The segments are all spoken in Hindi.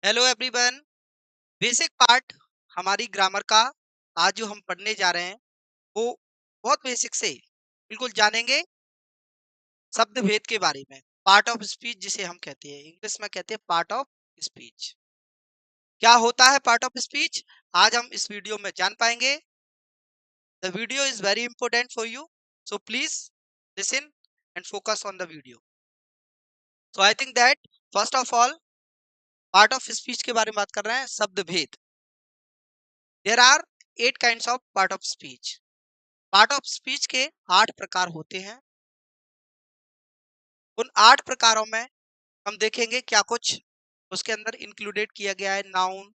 Hello everyone. बेसिक पार्ट हमारी ग्रामर का आज जो हम पढ़ने जा रहे हैं वो बहुत बेसिक से बिल्कुल जानेंगे शब्द भेद के बारे में। पार्ट ऑफ स्पीच जिसे हम कहते हैं, इंग्लिश में कहते हैं पार्ट ऑफ स्पीच। क्या होता है पार्ट ऑफ स्पीच, आज हम इस वीडियो में जान पाएंगे। The video is very important for you, so please listen and focus on the video. So I think that first of all part of speech के बारे में बात कर रहे हैं, शब्द भेद। There are 8 kinds of part of speech. Part of speech के 8 प्रकार होते हैं। उन 8 प्रकारों में हम देखेंगे क्या कुछ उसके अंदर इंक्लूडेड किया गया है। Noun,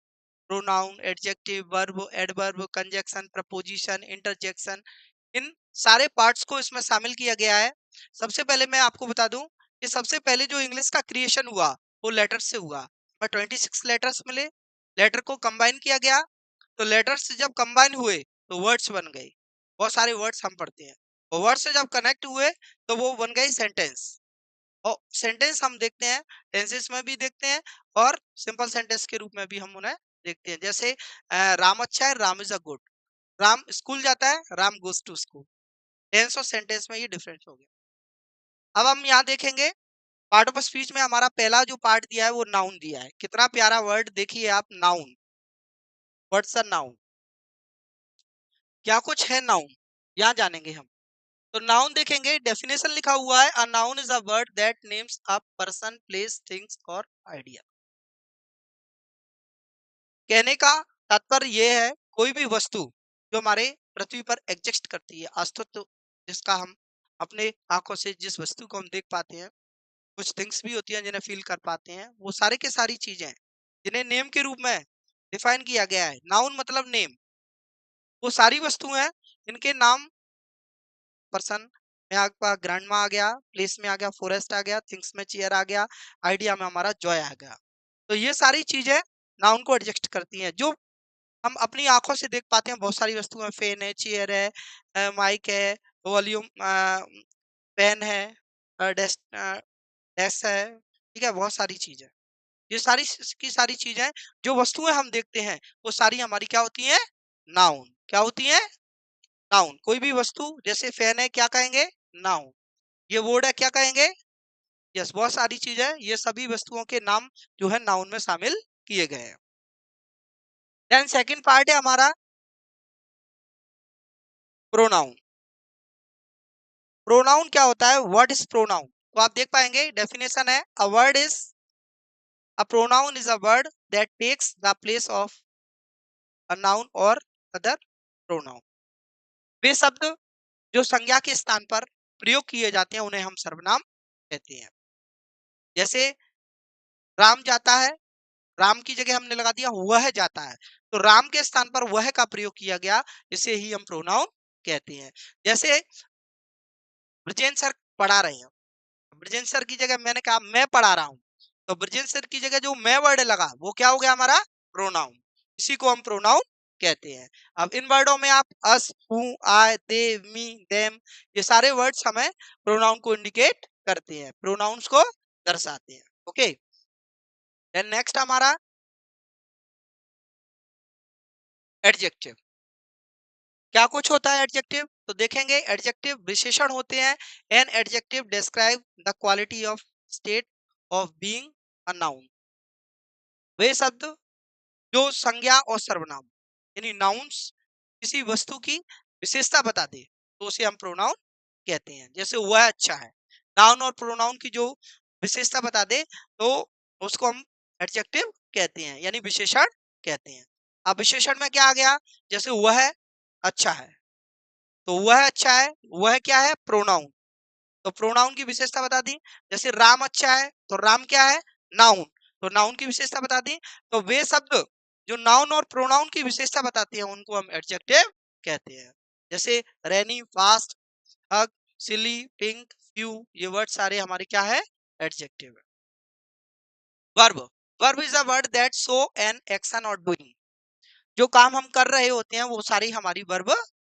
pronoun, adjective, verb, adverb, conjunction, preposition, interjection, इन सारे पार्ट्स को इसमें शामिल किया गया है। सबसे पहले मैं आपको बता दूं कि सबसे पहले जो इंग्लिश का क्रिएशन हुआ वो लेटर से हुआ। 26 लेटर्स मिले, लेटर को कंबाइन किया गया, तो लेटर्स जब कंबाइन हुए तो वर्ड्स बन गए। बहुत सारे वर्ड्स हम पढ़ते हैं, और वर्ड से जब कनेक्ट हुए तो वो बन गई सेंटेंस। और सेंटेंस हम देखते हैं, टेंसेस में भी देखते हैं और सिंपल सेंटेंस के रूप में भी हम उन्हें देखते हैं। जैसे राम अच्छा है, Ram is a good. Ram school जाता है, Ram goes to school. Tense और सेंटेंस में ये डिफरेंस हो गया। अब हम यहाँ देखेंगे पार्ट ऑफ स्पीच में हमारा पहला जो पार्ट दिया है वो नाउन दिया है। कितना प्यारा वर्ड देखिए आप, नाउन। व्हाट्स अ नाउन, क्या कुछ है नाउन, यहाँ जानेंगे हम। तो नाउन देखेंगे, डेफिनेशन लिखा हुआ है, a noun is a word that names a person, place, things और आइडिया। कहने का तात्पर्य यह है कोई भी वस्तु जो हमारे पृथ्वी पर एग्जिस्ट करती है, अस्तित्व जिसका हम अपने आंखों से जिस वस्तु को हम देख पाते हैं, कुछ थिंग्स भी होती हैं जिन्हें फील कर पाते हैं, वो सारे के सारी चीजें जिन्हें नेम के रूप में डिफाइन किया गया है। नाउन मतलब नेम, वो सारी वस्तुएं हैं इनके नाम। पर्सन में आपका ग्रैंडमा आ गया, प्लेस में आ गया फॉरेस्ट आ गया, थिंग्स में चेयर आ गया, आइडिया में हमारा जॉय आ गया। तो ये सारी चीजें नाउन को एडजस्ट करती हैं, जो हम अपनी आंखों से देख पाते हैं। बहुत सारी वस्तुएं, फैन है, चेयर है, माइक है, वॉल्यूम, पेन है, डेस्क है, ठीक है, बहुत सारी चीजें। ये सारी की सारी चीजें जो वस्तुएं हम देखते हैं वो सारी हमारी क्या होती हैं, नाउन। क्या होती हैं, नाउन। कोई भी वस्तु, जैसे फैन है, क्या कहेंगे, नाउन। ये वर्ड है, क्या कहेंगे, यस। बहुत सारी चीजें, ये सभी वस्तुओं के नाम जो है नाउन में शामिल किए गए हैं। देन सेकंड पार्ट है हमारा प्रोनाउन। प्रोनाउन क्या होता है, व्हाट इज प्रोनाउन, तो आप देख पाएंगे डेफिनेशन है, a word is, a pronoun is a word that takes the place of a noun or other pronoun. वे शब्द जो संज्ञा के स्थान पर प्रयोग किए जाते हैं उन्हें हम सर्वनाम कहते हैं। जैसे राम जाता है, राम की जगह हमने लगा दिया वह जाता है, तो राम के स्थान पर वह का प्रयोग किया गया, इसे ही हम प्रोनाउन कहते हैं। जैसे ब्रजेंद्र सर पढ़ा रहे हैं, ब्रजेंद्र सर की जगह मैंने कहा मैं पढ़ा रहा हूँ, तो ब्रजेंद्र सर की जगह जो मैं वर्ड लगा वो क्या हो गया, हमारा प्रोनाउन। इसी को हम प्रोनाउन कहते हैं। अब इन वर्डों में आप अस, who, I, they, me, them, ये सारे वर्ड्स हमें प्रोनाउन को इंडिकेट करते हैं, प्रोनाउंस को दर्शाते हैं। ओके, देन नेक्स्ट हमारा एडजेक्टिव। क्या कुछ होता है एडजेक्टिव, तो देखेंगे एडजेक्टिव विशेषण होते हैं। An adjective describe the quality of state of being a noun. वे शब्द जो संज्ञा और सर्वनाम यानी नाउन्स किसी वस्तु की विशेषता बता दे तो उसे हम प्रोनाउन कहते हैं। जैसे वह अच्छा है, नाउन और प्रोनाउन की जो विशेषता बता दे तो उसको हम एडजेक्टिव कहते हैं, यानी विशेषण कहते हैं। अब विशेषण में क्या आ गया, जैसे वह अच्छा है, तो वह अच्छा है, वह क्या है, प्रोनाउन, तो प्रोनाउन की विशेषता बता दी। जैसे राम अच्छा है, तो राम क्या है, नाउन, तो नाउन की विशेषता बता दी। तो वे शब्द जो नाउन और प्रोनाउन की विशेषता बताते हैं उनको हम एडजेक्टिव कहते हैं। जैसे रेनी, फास्ट, हग, सिली, पिंक, फ्यू, ये वर्ड सारे हमारे क्या है, एडजेक्टिव है। Verb, verb is a word that show an action और डूइंग। जो काम हम कर रहे होते हैं वो सारी हमारी वर्ब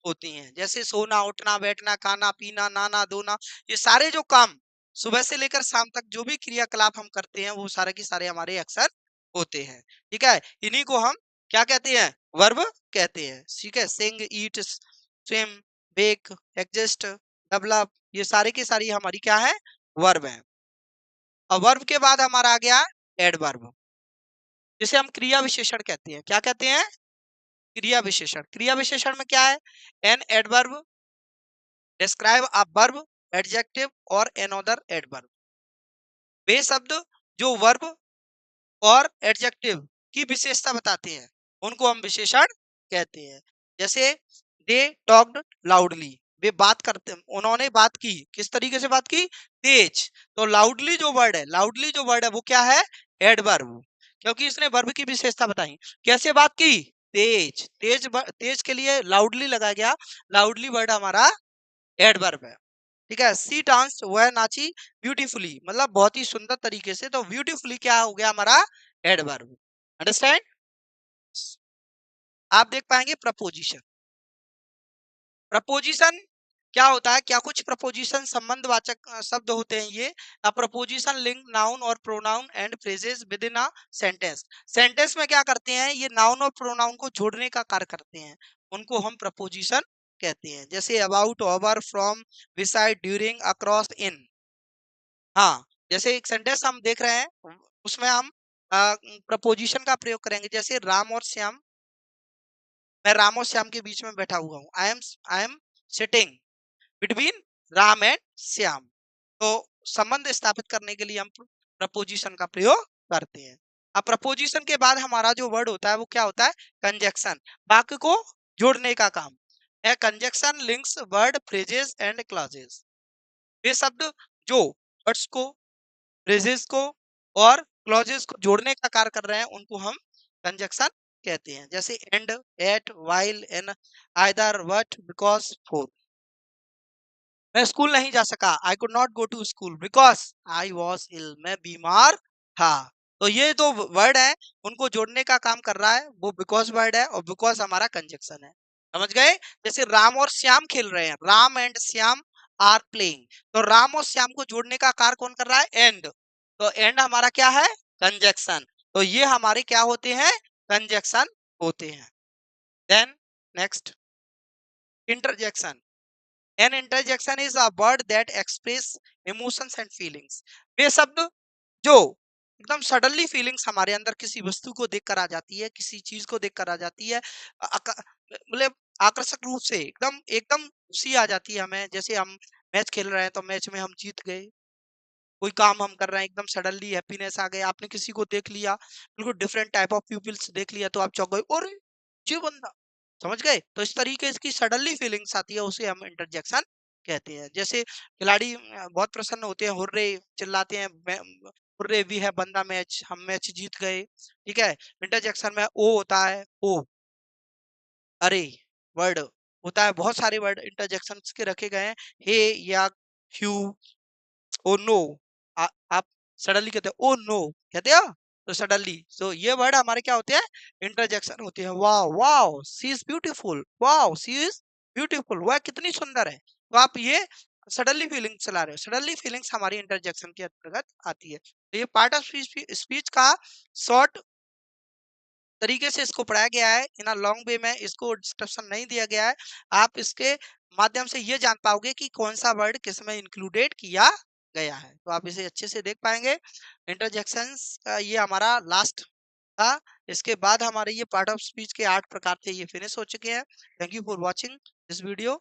होती हैं। जैसे सोना, उठना, बैठना, खाना, पीना, नहाना, धोना, ये सारे जो काम सुबह से लेकर शाम तक जो भी क्रियाकलाप हम करते हैं वो सारे के सारे हमारे एक्शन होते हैं। ठीक है, इन्हीं को हम क्या कहते हैं, वर्ब कहते हैं। ठीक है, सिंग, ईट, स्विम, बेक, एग्जिस्ट, डेवलप, ये सारे की सारी हमारी क्या है, वर्ब है। और वर्ब के बाद हमारा आ गया एडवर्ब, जिसे हम क्रिया विशेषण कहते हैं। क्या कहते हैं, क्रिया विशेषण। क्रिया विशेषण में क्या है, an adverb describe a verb, adjective और अनदर एडवर्ब। वे शब्द जो वर्ब और एडजेक्टिव की विशेषता बताते हैं, उनको हम विशेषण कहते हैं। जैसे दे टॉक्ड लाउडली, वे बात करते, उन्होंने बात की, किस तरीके से बात की, तेज। तो लाउडली जो वर्ड है, लाउडली जो वर्ड है वो क्या है, एडवर्ब, क्योंकि इसने वर्ब की विशेषता बताई। कैसे बात की, तेज। तेज के लिए लाउडली लगाया गया, लाउडली वर्ड हमारा एडवर्ब है। ठीक है, सी डांस, वह नाची, ब्यूटीफुली मतलब बहुत ही सुंदर तरीके से, तो ब्यूटीफुली क्या हो गया हमारा, एडवर्ब। अंडरस्टैंड। आप देख पाएंगे प्रपोजिशन। प्रपोजिशन क्या होता है, क्या कुछ प्रपोजिशन संबंधवाचक शब्द होते हैं ये। प्रपोजिशन लिंक नाउन और pronoun and phrases with in a sentence. Sentence में क्या करते हैं, ये नाउन और प्रोनाउन को जोड़ने का कार्य करते हैं, उनको हम प्रपोजिशन कहते हैं। जैसे about, over, from, beside, during, across, in. हाँ, जैसे एक सेंटेंस हम देख रहे हैं, उसमें हम प्रपोजिशन का प्रयोग करेंगे। जैसे राम और श्याम, मैं राम और श्याम के बीच में बैठा हुआ हूँ, I am sitting between Ram and Shyam. तो संबंध स्थापित करने के लिए हम प्रपोजिशन का प्रयोग करते हैं। अब प्रपोजिशन के बाद हमारा जो वर्ड होता है वो क्या होता है, कंजक्शन, वाक्य को जोड़ने का काम। A conjunction links word, phrases and clauses. वे शब्द जो वर्ड्स को, फ्रेजेस को और क्लॉजेस को जोड़ने का कार्य कर रहे हैं, उनको हम कंजक्शन कहते हैं। जैसे and, at, while, an, either, what, because, for. मैं स्कूल नहीं जा सका, I could not go to school because I was ill, मैं बीमार था। तो ये दो वर्ड है, उनको जोड़ने का काम कर रहा है, वो बिकॉज वर्ड है, और बिकॉज हमारा कंजक्शन है। समझ गए। जैसे राम और श्याम खेल रहे हैं, Ram and Shyam are playing. तो राम और श्याम को जोड़ने का कार्य कौन कर रहा है, एंड। तो एंड हमारा क्या है, कंजक्शन। तो ये हमारे क्या होते हैं, कंजक्शन होते हैं। Then next, interjection. An interjection is a word that express emotions and feelings. वे शब्द जो एकदम सडनली फीलिंग्स हमारे अंदर किसी वस्तु को देखकर आ जाती है, किसी चीज को देखकर आ जाती है, मतलब आकर्षक रूप से एकदम एकदम खुशी आ जाती है हमें। जैसे हम मैच खेल रहे हैं तो मैच में हम जीत गए, कोई काम हम कर रहे हैं, एकदम सडनली हैप्पीनेस आ गई, आपने किसी को देख लिया, बिल्कुल डिफरेंट टाइप ऑफ पीपल्स देख लिया, तो आप चौंक गए, अरे ये बंदा, समझ गए। तो इस तरीके की सडनली फीलिंग्स आती है, उसे हम इंटरजेक्शन कहते हैं। जैसे खिलाड़ी बहुत प्रसन्न होते हैं, हुर्रे चिल्लाते हैं, हुर्रे वी है बंदा मैच, हम मैच जीत गए। ठीक है, इंटरजेक्शन में ओ होता है, ओ, अरे, वर्ड होता है, बहुत सारे वर्ड इंटरजेक्शन के रखे गए हैं। हे या ह्यू, ओ नो, आप सडनली कहते हो ओ नो, कहते हो, तो सडनली, तो ये वर्ड हमारे क्या होते हैं, इंटरजेक्शन होते हैं। Wow wow she is beautiful, wow she is beautiful, वह कितनी सुंदर है। तो आप ये सडनली फीलिंग चला रहे हो, सडनली फीलिंग्स हमारी इंटरजेक्शन के अंतर्गत आती है। तो ये पार्ट ऑफ स्पीच का शॉर्ट तरीके से इसको पढ़ाया गया है, इन अ लॉन्ग वे में इसको डिस्क्रिप्शन नहीं दिया गया है। आप इसके माध्यम से ये जान पाओगे कि कौन सा वर्ड किस में इंक्लूडेड किया गया है, तो आप इसे अच्छे से देख पाएंगे। इंटरजेक्शंस का ये हमारा लास्ट था। इसके बाद हमारे ये पार्ट ऑफ स्पीच के 8 प्रकार थे, ये फिनिश हो चुके हैं। Thank you for watching this video.